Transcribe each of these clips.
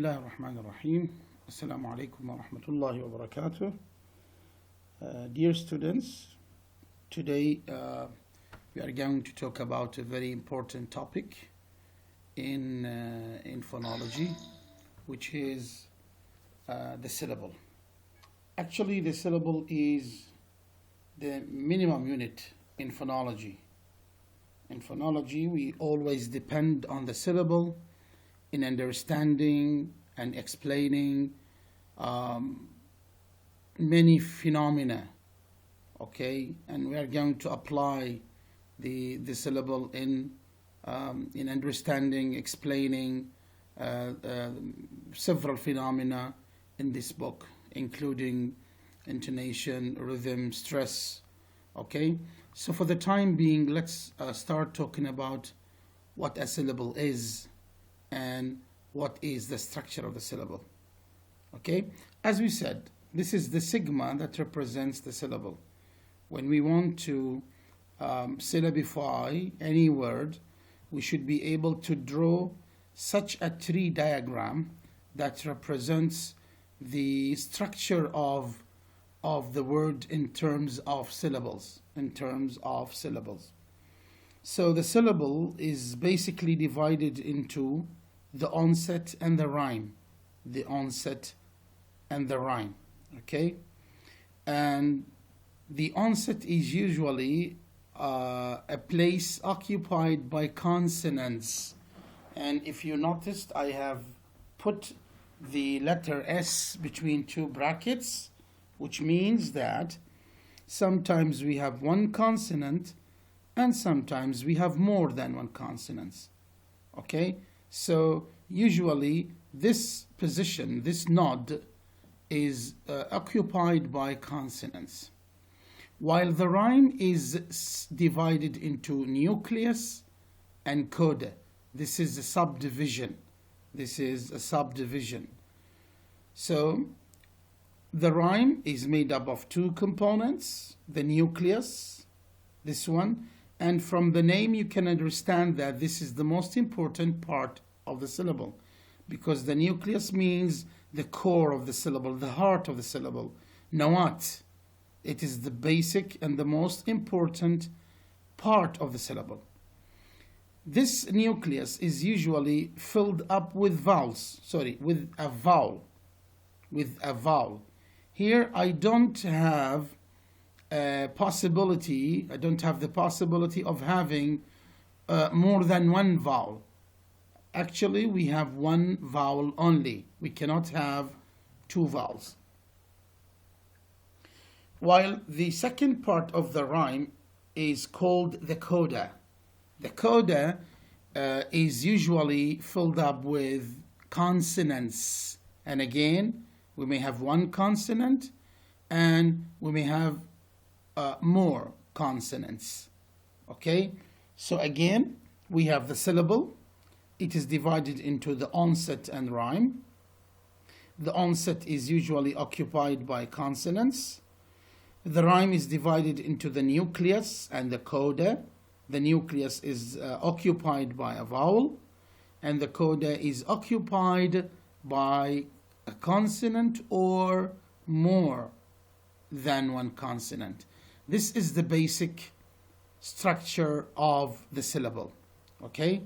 Bismillah ar-Rahman ar-Rahim. Assalamu alaikum wa rahmatullahi wa barakatuh. Dear students, today we are going to talk about a very important topic in phonology, which is the syllable. Actually, the syllable is the minimum unit in phonology. In phonology, we always depend on the syllable in understanding and explaining many phenomena, okay? And we are going to apply the syllable in understanding, explaining several phenomena in this book, including intonation, rhythm, stress, okay? So for the time being, let's start talking about what a syllable is and what is the structure of the syllable. Okay, as we said, this is the sigma that represents the syllable. When we want to syllabify any word, we should be able to draw such a tree diagram that represents the structure of the word in terms of syllables. So the syllable is basically divided into the onset and the rhyme. Okay? And the onset is usually a place occupied by consonants. And if you noticed, I have put the letter S between two brackets, which means that sometimes we have one consonant and sometimes we have more than one consonant. Okay? So usually this position, this node, is occupied by consonants. While the rhyme is divided into nucleus and coda. This is a subdivision. So the rhyme is made up of two components, the nucleus, this one, and from the name you can understand that this is the most important part of the syllable, because the nucleus means the core of the syllable, the heart of the syllable, nawat. It is the basic and the most important part of the syllable. This nucleus is usually filled up with with a vowel. Here I don't have the possibility of having more than one vowel. Actually, we have one vowel only. We cannot have two vowels. While the second part of the rhyme is called the coda. The coda is usually filled up with consonants. And again, we may have one consonant and we may have more consonants. Okay? So again, we have the syllable. It is divided into the onset and rhyme. The onset is usually occupied by consonants. The rhyme is divided into the nucleus and the coda. The nucleus is occupied by a vowel, and the coda is occupied by a consonant or more than one consonant. This is the basic structure of the syllable. Okay?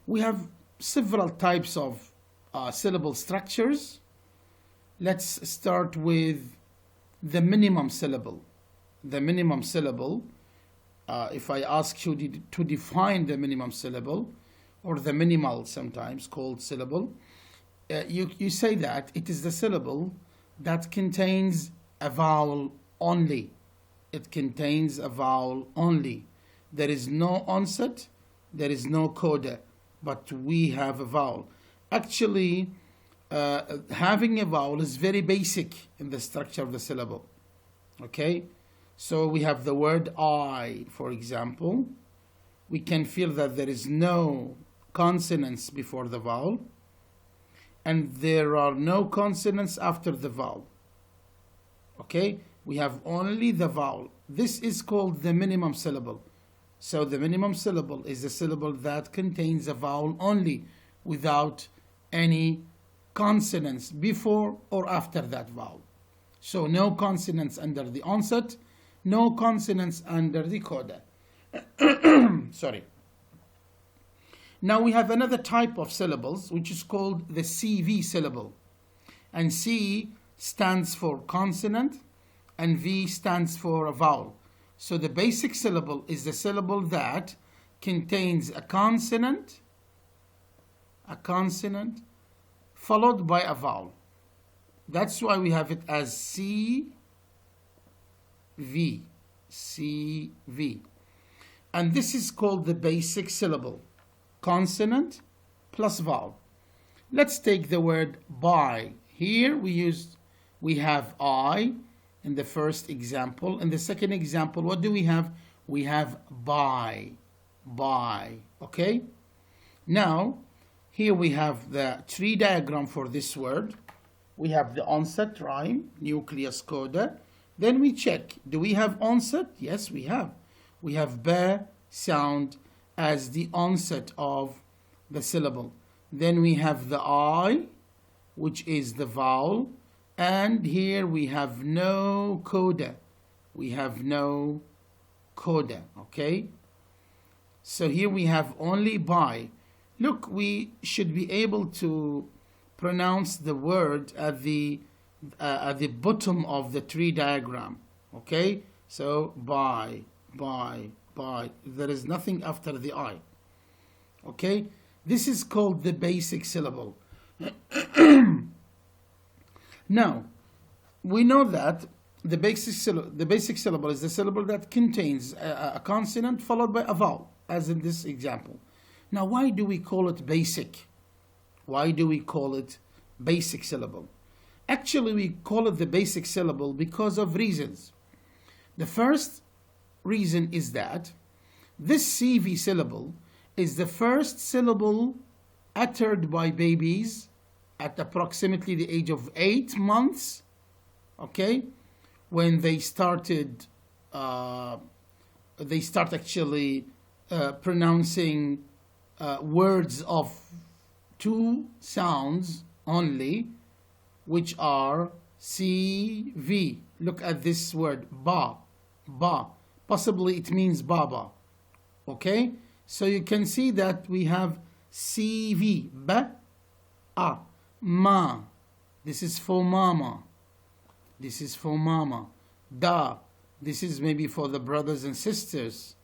We have several types of syllable structures. Let's start with the minimum syllable. The minimum syllable, if I ask you to define the minimum syllable, or the minimal sometimes called syllable, you say that it is the syllable that contains a vowel only. It contains a vowel only. There is no onset, there is no coda, but we have a vowel. Actually, having a vowel is very basic in the structure of the syllable. Okay? So we have the word I, for example. We can feel that there is no consonants before the vowel, and there are no consonants after the vowel. Okay? We have only the vowel. This is called the minimum syllable. So the minimum syllable is a syllable that contains a vowel only without any consonants before or after that vowel. So no consonants under the onset, no consonants under the coda. Sorry. Now we have another type of syllables which is called the CV syllable. And C stands for consonant and V stands for a vowel. So the basic syllable is the syllable that contains a consonant followed by a vowel. That's why we have it as CV. CV. And this is called the basic syllable. Consonant plus vowel. Let's take the word buy. Here we have I in the first example. In the second example, what do we have? We have buy. Buy. Okay? Now, here we have the tree diagram for this word. We have the onset rhyme, nucleus coda. Then we check, do we have onset? Yes, we have. We have ba sound as the onset of the syllable. Then we have the I, which is the vowel. And here we have no coda. We have no coda, okay? So here we have only by. Look, we should be able to pronounce the word at the bottom of the tree diagram, okay? So by. There is nothing after the I, okay? This is called the basic syllable. Now, we know that the basic syllable is the syllable that contains a consonant followed by a vowel, as in this example. Now, why do we call it basic? Why do we call it basic syllable? Actually, we call it the basic syllable because of reasons. The first reason is that this CV syllable is the first syllable uttered by babies at approximately the age of 8 months, okay, when they start actually pronouncing words of 2 sounds only, which are CV. Look at this word, ba. Possibly it means baba, okay? So you can see that we have CV, ba, a, ma. This is for mama. This is for mama. Da. This is maybe for the brothers and sisters.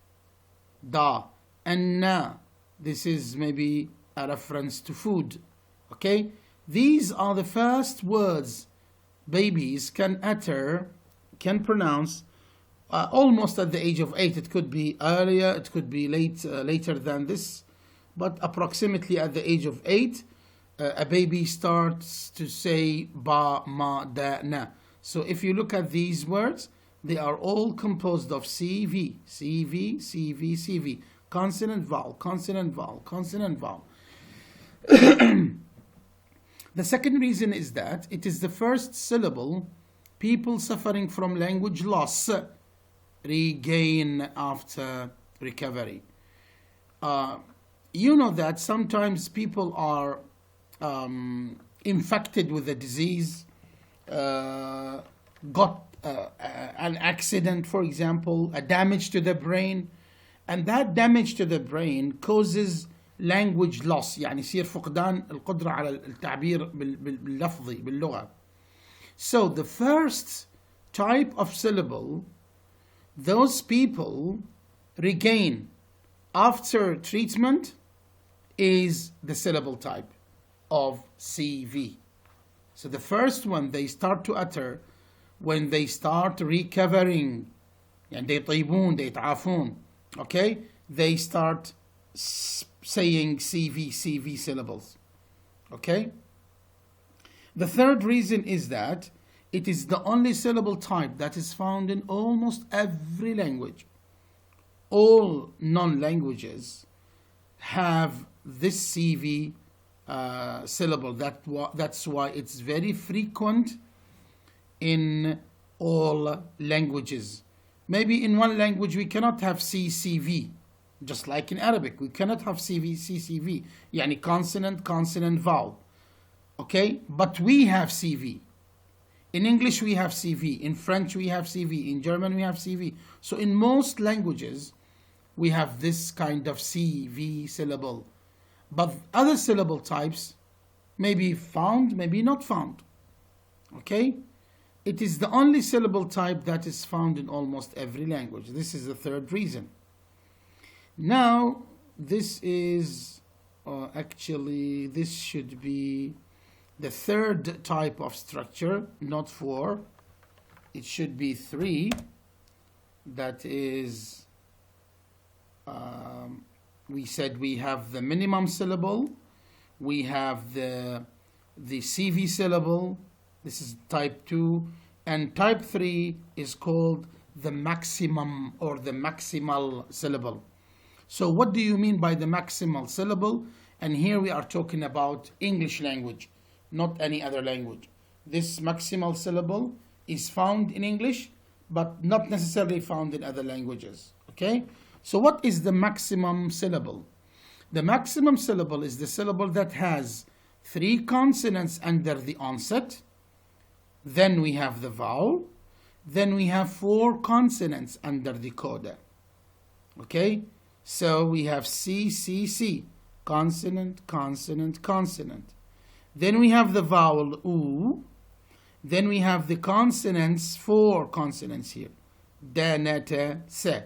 Da. And na. This is maybe a reference to food. Okay? These are the first words babies can utter, can pronounce almost at the age of 8. It could be earlier, it could be later than this, but approximately at the age of 8, a baby starts to say ba, ma, da, na. So if you look at these words, they are all composed of CV, CV, CV, CV. Consonant, vowel, consonant, vowel, consonant, vowel. The second reason is that it is the first syllable people suffering from language loss regain after recovery. You know that sometimes people are infected with a disease, got an accident, for example, a damage to the brain, and that damage to the brain causes language loss. يعني يصير فقدان القدرة على التعبير باللفظي باللغة. So the first type of syllable those people regain after treatment is the syllable type of CV. So the first one they start to utter when they start recovering, يعني they يطيبون, they يتعافون, okay? They start saying CV syllables, okay? The third reason is that it is the only syllable type that is found in almost every language. All non-languages have this CV syllable. That's why it's very frequent in all languages. Maybe in one language we cannot have CCV, just like in Arabic we cannot have CCV, يعني consonant, vowel. Okay, but we have CV. In English we have CV, in French we have CV, in German we have CV. So in most languages we have this kind of CV syllable. But other syllable types may be found, may be not found. Okay? It is the only syllable type that is found in almost every language. This is the third reason. Now, this is actually, this should be the third type of structure, not 4. It should be 3. That is, we said we have the minimum syllable, we have the CV syllable, this is type 2, and type 3 is called the maximum or the maximal syllable. So what do you mean by the maximal syllable? And here we are talking about English language, not any other language. This maximal syllable is found in English, but not necessarily found in other languages. Okay? So what is the maximum syllable? The maximum syllable is the syllable that has 3 consonants under the onset. Then we have the vowel. Then we have 4 consonants under the coda. Okay? So we have C, C, C. Consonant, consonant, consonant. Then we have the vowel oo. Then we have the consonants, 4 consonants here. Da, na, ta, se.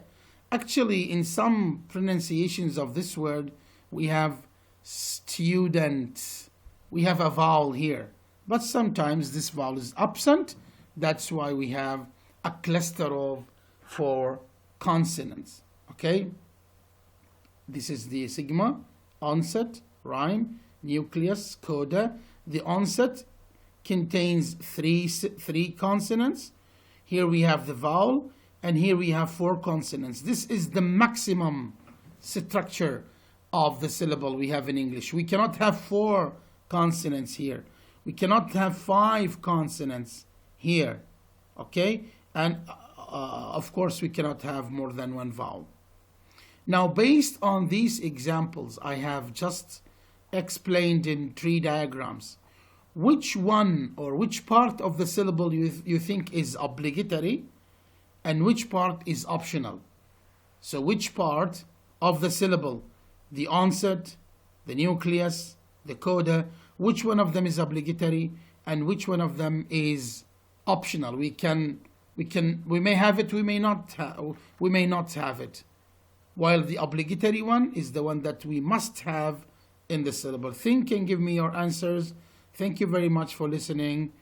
Actually, in some pronunciations of this word, we have student. We have a vowel here. But sometimes this vowel is absent. That's why we have a cluster of 4 consonants. Okay? This is the sigma, onset, rhyme, nucleus, coda. The onset contains three consonants. Here we have the vowel, and here we have 4 consonants. This is the maximum structure of the syllable we have in English. We cannot have 4 consonants here. We cannot have 5 consonants here. Okay? And of course, we cannot have more than 1 vowel. Now, based on these examples I have just explained in 3 diagrams, which one or which part of the syllable you think is obligatory and which part is optional? So which part of the syllable, the onset, the nucleus, the coda, which one of them is obligatory and which one of them is optional? We may have it, we may not have it. While the obligatory one is the one that we must have in the syllable. Think and give me your answers. Thank you very much for listening.